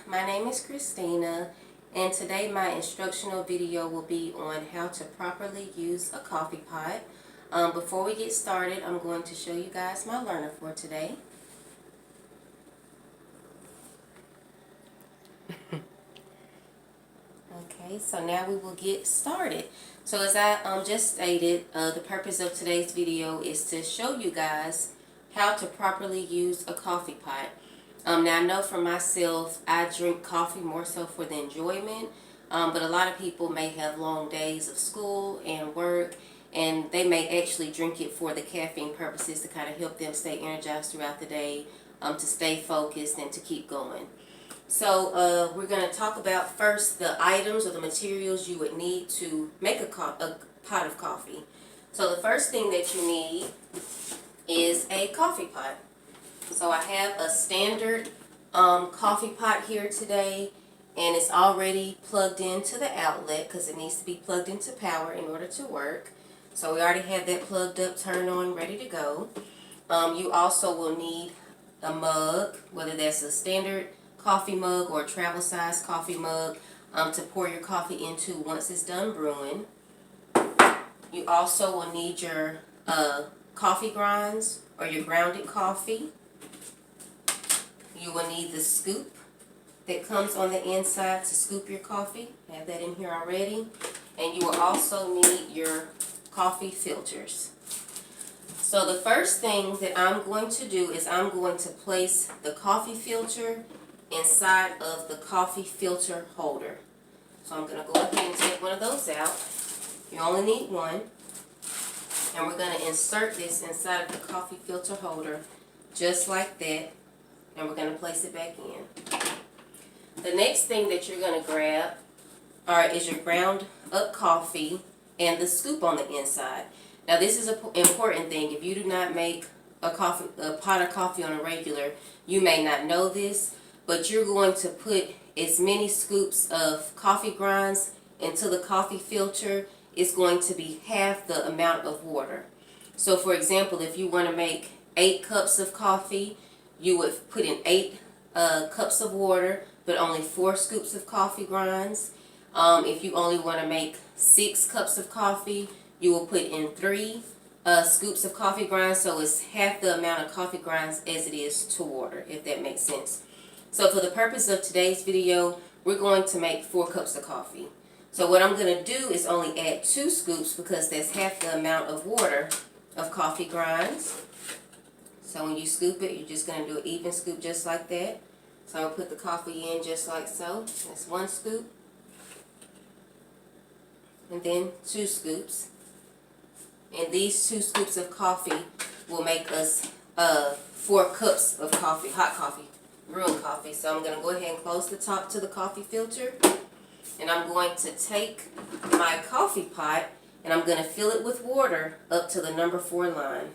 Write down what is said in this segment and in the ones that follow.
my name is Christina, and today my instructional video will be on how to properly use a coffee pot. Before we get started, I'm going to show you guys my learner for today. Okay, so now we will get started. So as I just stated, the purpose of today's video is to show you guys how to properly use a coffee pot. Now I know for myself, I drink coffee more so for the enjoyment, but a lot of people may have long days of school and work, and they may actually drink it for the caffeine purposes to kind of help them stay energized throughout the day, to stay focused and to keep going. So we're going to talk about first the items or the materials you would need to make a pot of coffee. So the first thing that you need is a coffee pot. So I have a standard coffee pot here today, and it's already plugged into the outlet because it needs to be plugged into power in order to work. So we already have that plugged up, turned on, ready to go. You also will need a mug, whether that's a standard coffee mug or a travel size coffee mug, to pour your coffee into once it's done brewing. You also will need your coffee grinds or your grounded coffee. You will need the scoop that comes on the inside to scoop your coffee. I have that in here already. And you will also need your coffee filters. So the first thing that I'm going to do is I'm going to place the coffee filter inside of the coffee filter holder. So I'm going to go ahead and take one of those out. You only need one. And we're going to insert this inside of the coffee filter holder just like that. And we're going to place it back in. The next thing that you're going to grab is your ground up coffee and the scoop on the inside. Now this is an important thing. If you do not make a pot of coffee on a regular, you may not know this, but you're going to put as many scoops of coffee grinds into the coffee filter. It's going to be half the amount of water. So for example, if you want to make 8 cups of coffee, you would put in 8 cups of water, but only 4 scoops of coffee grinds. If you only want to make 6 cups of coffee, you will put in 3 scoops of coffee grinds. So it's half the amount of coffee grinds as it is to water, if that makes sense. So for the purpose of today's video, we're going to make 4 cups of coffee. So what I'm going to do is only add 2 scoops because that's half the amount of water of coffee grinds. So when you scoop it, you're just going to do an even scoop just like that. So I'll put the coffee in just like so. That's 1 scoop. And then 2 scoops. And these 2 scoops of coffee will make us 4 cups of coffee, hot coffee, brewing coffee. So I'm going to go ahead and close the top to the coffee filter. And I'm going to take my coffee pot and I'm going to fill it with water up to the number 4 line.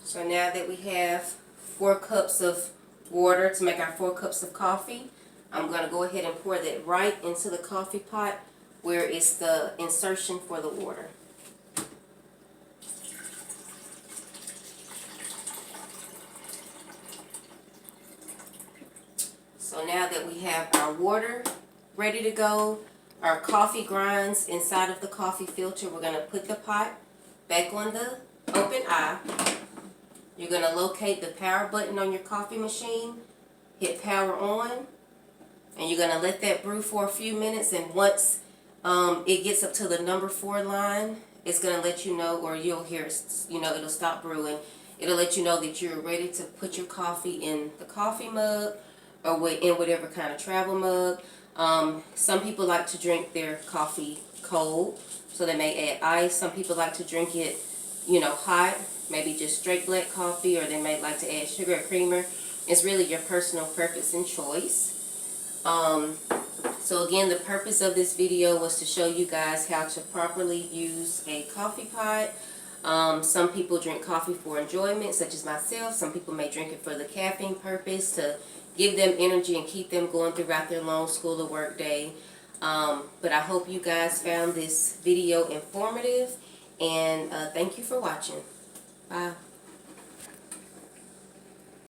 So now that we have 4 cups of water to make our 4 cups of coffee, I'm going to go ahead and pour that right into the coffee pot where it's the insertion for the water. So now that we have our water ready to go, our coffee grinds inside of the coffee filter, we're going to put the pot back on the open eye. You're going to locate the power button on your coffee machine, hit power on, and you're going to let that brew for a few minutes. And once it gets up to the number 4 line, it's going to let you know, or you'll hear, it'll stop brewing. It'll let you know that you're ready to put your coffee in the coffee mug or in whatever kind of travel mug. Some people like to drink their coffee cold, so they may add ice. Some people like to drink it, hot. Maybe just straight black coffee, or they may like to add sugar or creamer. It's really your personal preference and choice. So again, the purpose of this video was to show you guys how to properly use a coffee pot. Some people drink coffee for enjoyment, such as myself. Some people may drink it for the caffeine purpose, to give them energy and keep them going throughout their long school or work day. But I hope you guys found this video informative. And thank you for watching. Bye.